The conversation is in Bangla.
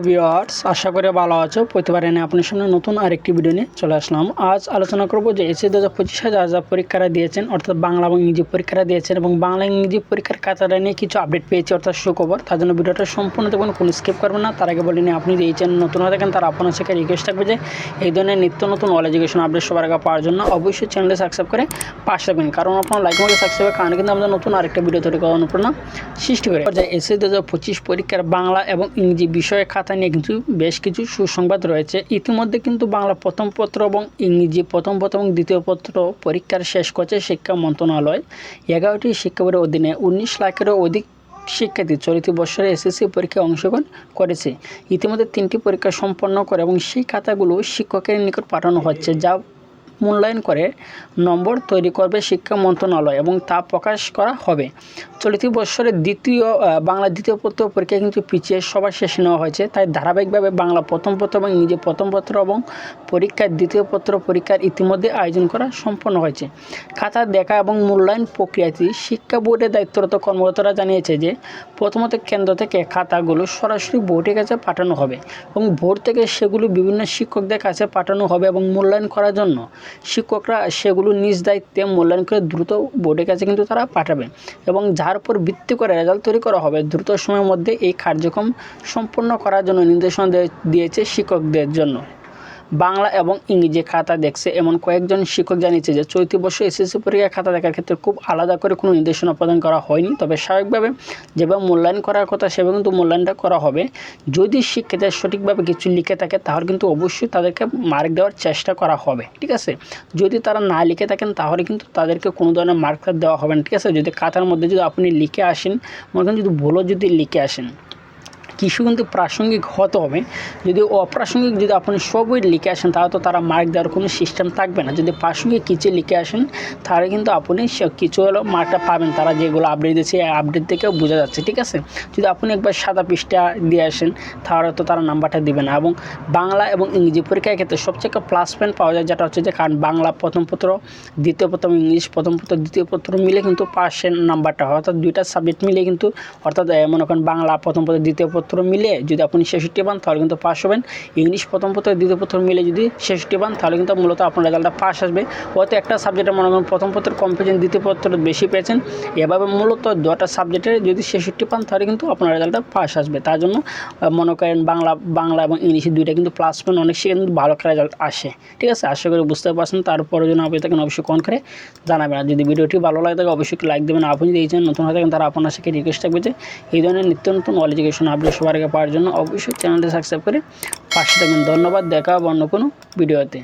ভিউয়ার্স, আশা করি ভালো আছো। প্রতিবারে নিয়ে আপনার সামনে নতুন আরেকটি ভিডিও নিয়ে চলে আসলাম। আজ আলোচনা করব যে এসএসসি 2025 যা পরীক্ষাটা দিয়েছেন, অর্থাৎ বাংলা এবং ইংরেজি পরীক্ষাটা দিয়েছেন এবং বাংলা ইংরেজি পরীক্ষার খাতাটা নিয়ে কিছু আপডেট পেয়েছি, অর্থাৎ সুখবর। তার জন্য ভিডিওটা সম্পূর্ণ দেখুন, কোনো স্কিপ করবেন না। তার আগে বলে নিই, আপনি যদি এই চ্যানেল নতুন হয়ে থাকেন তারা আপনার সাথে রিকোয়েস্ট থাকবে যে এই ধরনের নিত্য নতুন অল এডুকেশন আপডেট সবার আগে পাওয়ার জন্য অবশ্যই চ্যানেলটি সাবস্ক্রাইব করে পাশে থাকবেন, কারণ আপনার লাইক আমাকে সাবস্ক্রাইবের কারণে কিন্তু আমাদের নতুন আরেকটা ভিডিও তৈরি করার অনুপ্রেরণা সৃষ্টি করে। এসএসসি 2025 পরীক্ষার বাংলা এবং ইংরেজি বিষয়ের খাতা নিয়ে কিন্তু বেশ কিছু সুসংবাদ রয়েছে। ইতিমধ্যে কিন্তু বাংলা প্রথম পত্র এবং ইংরেজি প্রথম পত্র এবং দ্বিতীয় পত্র পরীক্ষার শেষ করছে শিক্ষা মন্ত্রণালয়। 11টি শিক্ষা বোর্ডের অধীনে 19 লাখেরও অধিক শিক্ষার্থী চলতি বছরে এসএসসি পরীক্ষায় অংশগ্রহণ করেছে। ইতিমধ্যে 3টি পরীক্ষা সম্পন্ন করে এবং সেই খাতাগুলো শিক্ষকের নিকট পাঠানো হচ্ছে, যা মূল্যায়ন করে নম্বর তৈরি করবে শিক্ষা মন্ত্রণালয় এবং তা প্রকাশ করা হবে। চলতি বছরের বাংলা দ্বিতীয় পত্র পরীক্ষা কিন্তু পিছিয়ে সবার শেষে নেওয়া হয়েছে, তাই ধারাবাহিকভাবে বাংলা প্রথম পত্র এবং ইংরেজি প্রথম পত্র এবং পরীক্ষার দ্বিতীয় পত্র পরীক্ষার ইতিমধ্যে আয়োজন করা সম্পন্ন হয়েছে। খাতা দেখা এবং মূল্যায়ন প্রক্রিয়াটি শিক্ষা বোর্ডের দায়িত্বরত কর্মকর্তারা জানিয়েছে যে প্রথমত কেন্দ্র থেকে খাতাগুলো সরাসরি বোর্ডের কাছে পাঠানো হবে এবং বোর্ড থেকে সেগুলো বিভিন্ন শিক্ষকদের কাছে পাঠানো হবে এবং মূল্যায়ন করার জন্য শিক্ষকরা সেগুলো নিজ দায়িত্বে মূল্যায়ন করে দ্রুত বোর্ডের কাছে কিন্তু তারা পাঠাবে এবং যার উপর ভিত্তি করে রেজাল্ট তৈরি করা হবে। দ্রুত সময়ের মধ্যে এই কার্যক্রম সম্পন্ন করার জন্য নির্দেশনা দিয়েছে শিক্ষকদের জন্য। বাংলা এবং ইংরেজি খাতা দেখছে এমন কয়েকজন শিক্ষক জানিয়েছে যে চলতি বছর এসএসসি পরীক্ষার খাতা দেখার ক্ষেত্রে খুব আলাদা করে কোনো নির্দেশনা প্রদান করা হয়নি, তবে স্বাভাবিকভাবে যেভাবে মূল্যায়ন করার কথা সেভাবে কিন্তু মূল্যায়নটা করা হবে। যদি শিক্ষার্থীরা সঠিকভাবে কিছু লিখে থাকে তাহলে কিন্তু অবশ্যই তাদেরকে মার্ক দেওয়ার চেষ্টা করা হবে, ঠিক আছে। যদি তারা না লিখে থাকেন তাহলে কিন্তু তাদেরকে কোনো ধরনের মার্ক দেওয়া হবে না, ঠিক আছে। যদি খাতার মধ্যে যদি আপনি লিখে আসেন, মনে করেন যদি ভুলও যদি লিখে আসেন, কিছু কিন্তু প্রাসঙ্গিক হতে হবে। যদি অপ্রাসঙ্গিক যদি আপনি সবই লিখে আসেন তাহলে তো তারা মার্ক দেওয়ার কোনো সিস্টেম থাকবে না। যদি প্রাসঙ্গিক কিছু লিখে আসেন তাহলে কিন্তু আপনি কিছু হলেও মার্কটা পাবেন, তারা যেগুলো আপডেট দিয়েছে আপডেট থেকেও বোঝা যাচ্ছে, ঠিক আছে। যদি আপনি একবার সাদা পৃষ্ঠা দিয়ে আসেন তাহলে তো তারা নাম্বারটা দিবে না। এবং বাংলা এবং ইংরেজি পরীক্ষার ক্ষেত্রে সবচেয়ে প্লাস পয়েন্ট পাওয়া যায় যেটা হচ্ছে যে, কারণ বাংলা প্রথম পত্র দ্বিতীয় পত্র এবং ইংলিশ প্রথম পত্র দ্বিতীয় পত্র মিলে কিন্তু পাশের নাম্বারটা হয়, অর্থাৎ দুইটা সাবজেক্ট মিলে কিন্তু, অর্থাৎ মনে করেন বাংলা প্রথম পত্র দ্বিতীয় পত্র মিলে যদি আপনি 66 পান তাহলে কিন্তু পাস হবেন। ইংলিশ প্রথম পত্র দ্বিতীয় পত্র মিলে যদি 66 পান তাহলে কিন্তু মূলত আপনার রেজাল্টটা পাস আসবে। হয়তো একটা সাবজেক্টে মনে করেন প্রথম পত্রের কম পেয়েছেন, দ্বিতীয় পত্র বেশি পেয়েছেন, এভাবে মূলত 2টা সাবজেক্টে যদি 66 পান তাহলে কিন্তু আপনার রেজাল্টটা পাস আসবে। তার জন্য মনে করেন বাংলা এবং ইংলিশ দুইটা কিন্তু প্লাস পয়েন্ট অনেক সে কিন্তু ভালো একটা রেজাল্ট আসে, ঠিক আছে। আশা করি বুঝতে পারছেন। তারপরে যদি আপনি থাকেন অবশ্যই কমেন্ট করে জানাবেন। আর যদি ভিডিওটি ভালো লাগে থাকে অবশ্যই লাইক দেবেন। আপনি যদি এই চ্যানেল নতুন হয়ে থাকেন তারা আপনার সাথে রিকোয়েস্ট থাকবে যে এই ধরনের নিত্য নতুন অল এডুকেশন আপডেট সবার আগে পাওয়ার জন্য অবশ্যই চ্যানেলটি সাবস্ক্রাইব করে পাশে থাকবেন। ধন্যবাদ। দেখা হবে অন্য কোনো ভিডিওতে।